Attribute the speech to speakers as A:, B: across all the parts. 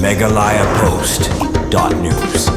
A: MeghalayaPost.news.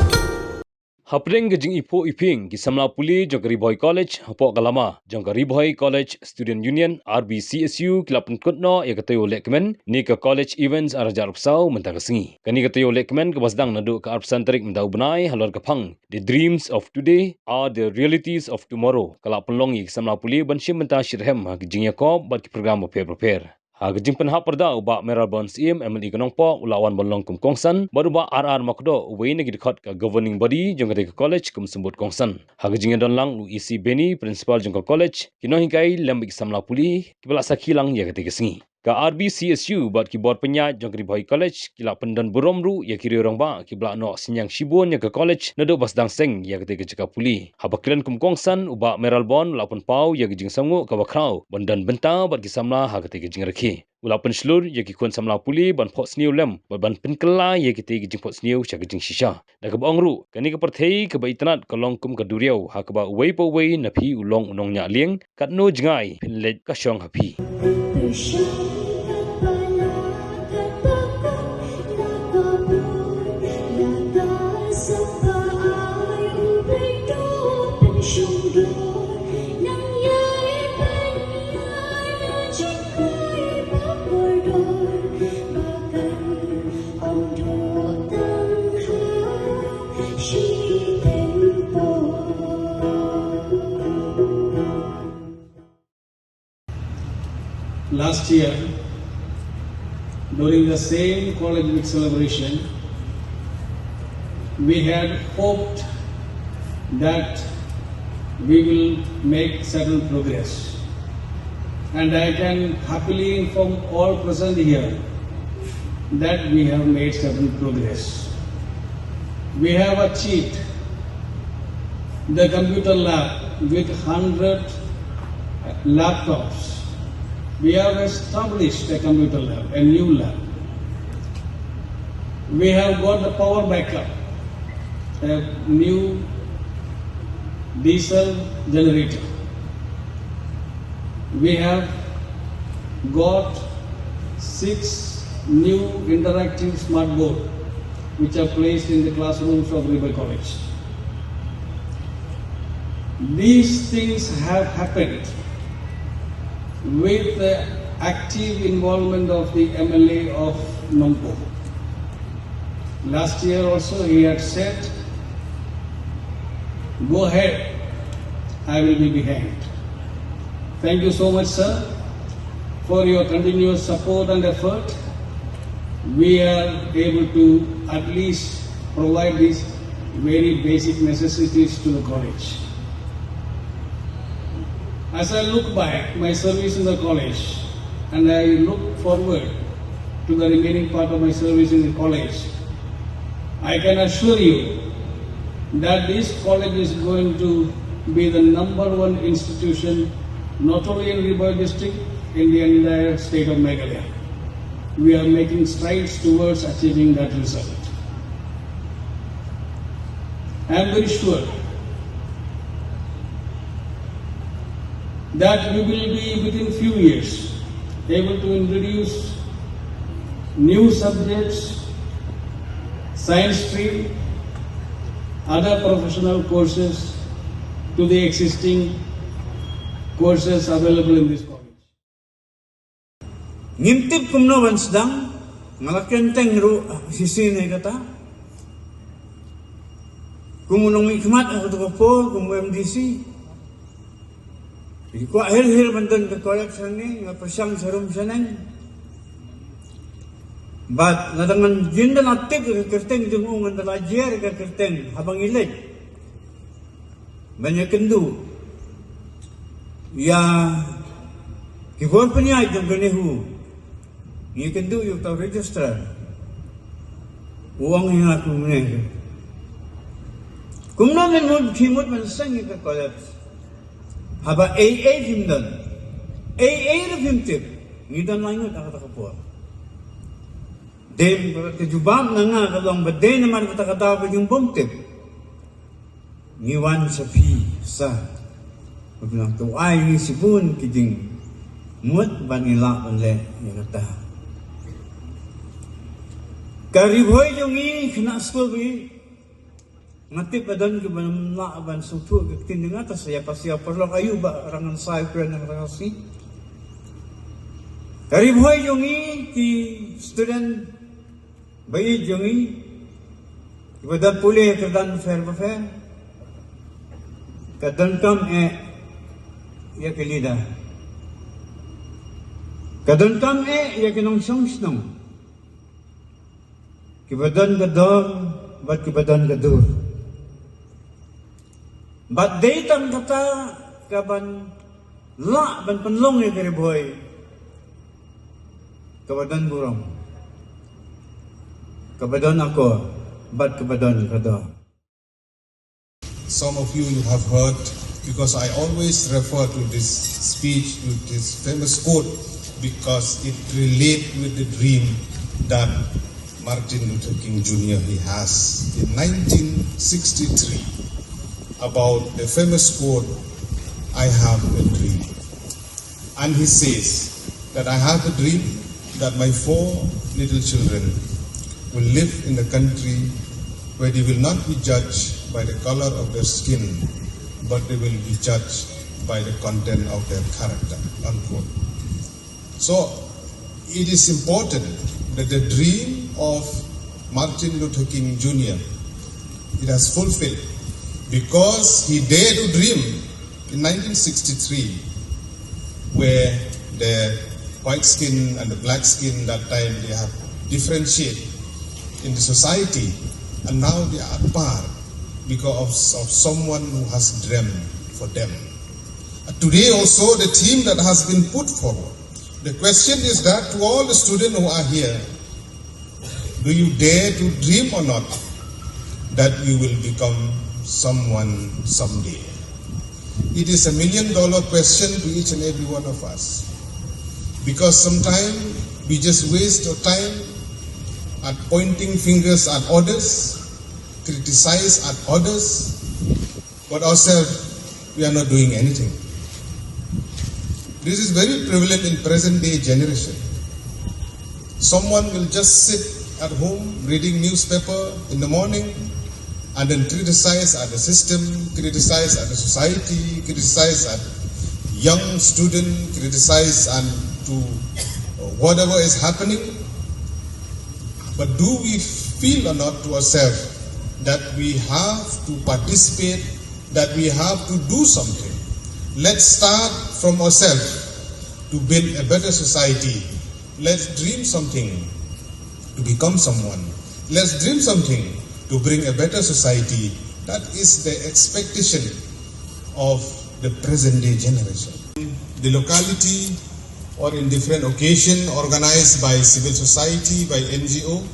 B: Hapring jing ipo iping ki samla puli jong Bhoi College hapo galama jong Bhoi College Student Union RBCSU kilapun kutno ya katayo lekmen ni ka college events arajar upsau mentang sengi kani katayo lekmen ke basdang nadu ka arpsan tarik mendau benai halor kapang the dreams of today are the realities of tomorrow kala penlong yi samla puli banshim mentang shirhem jing yakob bat ki program prepare Hagajing penha perda uba meral bonds im MLE kanong po ulawan bolong kum kongsan baru ba RR makdo uwe negi dekat ka governing body jong ka college kum sembut kongsan hagajing don lang UEC Beni principal jong ka college kino hikai lembik samla puli kibala sakilang ya ketika sengi ka RBCSU bat ki board penyat jong Bhoi College kila pendan buromru ya kiri orang ba kibla no sinyang shibun ya ka college nado basdang seng ya ketika jeka puli habakilan kum kongsan uba meral bon lapun pau ya gijing sangu ka bakrau bandan benta bat ki samla ha ketika jing rakhi ulapan selur ya ki kun samla puli ban pot sniu lem ban penkela ya ki tegi jing pot sniu cha gijing shisha da ka bongru kani ka perthei ka ba itnat ka long kum ka duriau ha ka ba wei po wei na phi ulong unong nya lieng kat no jingai pinlet ka shong ha phi
C: Last year, during the same college week celebration, we had hoped that we will make certain progress. And I can happily inform all present here that we have made certain progress. We have achieved the computer lab with 100 laptops. We have established a computer lab, a new lab. We have got the power backup, a new diesel generator. We have got 6 new interactive smart boards which are placed in the classrooms of Bhoi College. These things have happened with the active involvement of the MLA of Nompo. Last year also he had said, go ahead, I will be behind. Thank you so much, sir, for your continuous support and effort. We are able to at least provide these very basic necessities to the college. As I look back my service in the college and I look forward to the remaining part of my service in the college, I can assure you that this college is going to be the #1 institution not only in Bhoi district, in the entire state of Meghalaya. We are making strides towards achieving that result. I am very sure that we will be within few years able to introduce new subjects, science stream, other professional courses to the existing courses available in this college.
D: Ngintip kumno bansdang malakenteng ru sisine kata kumunong ikmat ako po kum MDC ko hil bandan ke college ni nga pasyang sarum sanang but nadangan jindan aktif ke kerteng jungungan dalajer ke kerteng habang ilit banyak Kyntu ya kibor penyai jong ganehu ni Kyntu yung tau register uang yang aku meneng kumnamin mo kimot man sang ke college haba Eiei Phim dan Eiei Phim tip ngidan langot ang katakapua dem kejubam na nga kalong baday naman katakatawag yung bumtip ngiwan sa pi sa paglang tuay ni sipun kiting mut banila le yung kata Kari Bhoi jongi kena school bi. Ngati padan ke Mla ban sutu ke tinding atas ya pasti perlu kayu ba rangan sai kren rasi. Kari Bhoi jongi ki student bayi jongi ibadan pulih kedan fair fair. Kadan kam ya kelida. Kadan kam ya kinong song. Kibadan gador, bat kibadan gadur. Bat daytang kata kaban la ban panlong ni Kari Bhoi. Kabadan burong. Kabadan ako, bat kabadan kador.
E: Some of you have heard, because I always refer to this speech, to this famous quote, because it relates with the dream that Martin Luther King Jr. he has in 1963 about the famous quote, I have a dream. And he says that I have a dream that my 4 little children will live in a country where they will not be judged by the color of their skin, but they will be judged by the content of their character, unquote. So it is important that the dream of Martin Luther King Jr. it has fulfilled, because he dared to dream in 1963, where the white skin and the black skin that time they have different shade in the society, and now they are apart because of someone who has dreamed for them. Today also the theme that has been put forward, the question is that to all the students who are here, do you dare to dream or not that you will become someone someday? It is $1 million question to each and every one of us, because sometimes we just waste our time at pointing fingers at others, criticize at others, but ourselves we are not doing anything. This is very prevalent in present day generation. Someone will just sit at home reading newspaper in the morning and then criticize at the system, criticize at the society, criticize at young student, criticize and to whatever is happening. But do we feel or not to ourselves that we have to participate, that we have to do something? Let's start from ourselves to build a better society. Let's dream something to become someone. Let's dream something to bring a better society. That is the expectation of the present day generation. The locality or in different occasions organized by civil society, by NGO,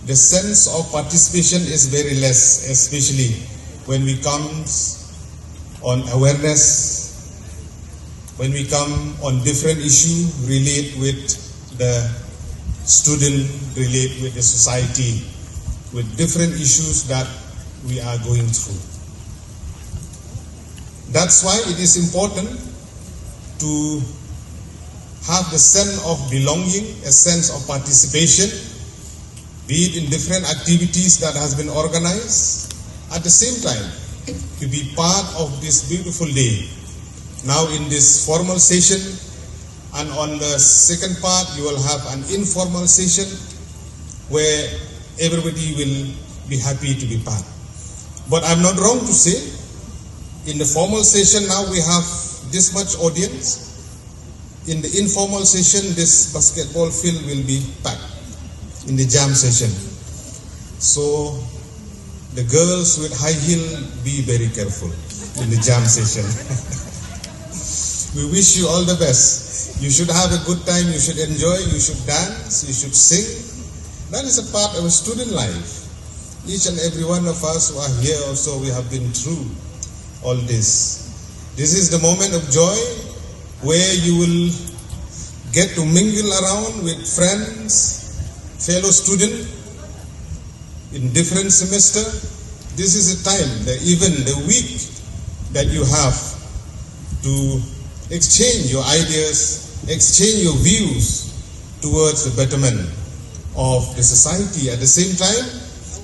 E: the sense of participation is very less, especially when we come on awareness, when we come on different issues relate with the student, relate with the society, with different issues that we are going through. That's why it is important to have the sense of belonging, a sense of participation, be it in different activities that has been organized. At the same time, to be part of this beautiful day. Now in this formal session, and on the second part you will have an informal session where everybody will be happy to be part. But I'm not wrong to say, in the formal session now we have this much audience. In the informal session, this basketball field will be packed in the jam session. So the girls with high heel, be very careful in the jam session. We wish you all the best. You should have a good time, you should enjoy, you should dance, you should sing. That is a part of a student life. Each and every one of us who are here also, we have been through all this. This is the moment of joy where you will get to mingle around with friends, fellow students in different semester. This is a time, even the week that you have to exchange your ideas, exchange your views towards the betterment of the society. At the same time,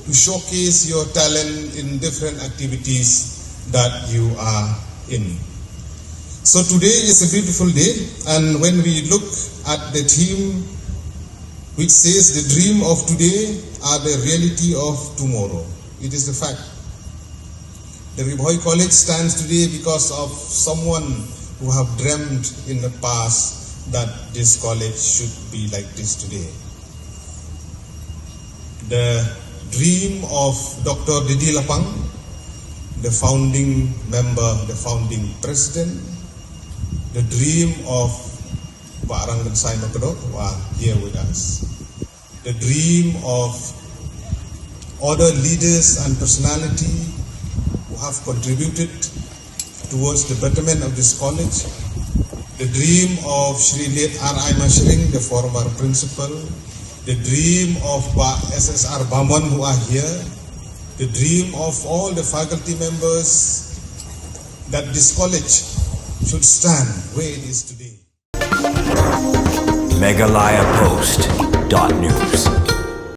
E: to showcase your talent in different activities that you are in. So today is a beautiful day, and when we look at the theme which says the dream of today are the reality of tomorrow, it is the fact. The Bhoi College stands today because of someone who have dreamed in the past that this college should be like this today. The dream of Dr. Didi Lapang, the founding member, the founding president, the dream of Pak Ranggan Sai Makadok, who are here with us, the dream of other leaders and personality who have contributed towards the betterment of this college, the dream of Shri Late R.I. Mashring, the former principal, the dream of SSR Bamon who are here, the dream of all the faculty members that this college should stand where it is today.
A: meghalayapost.news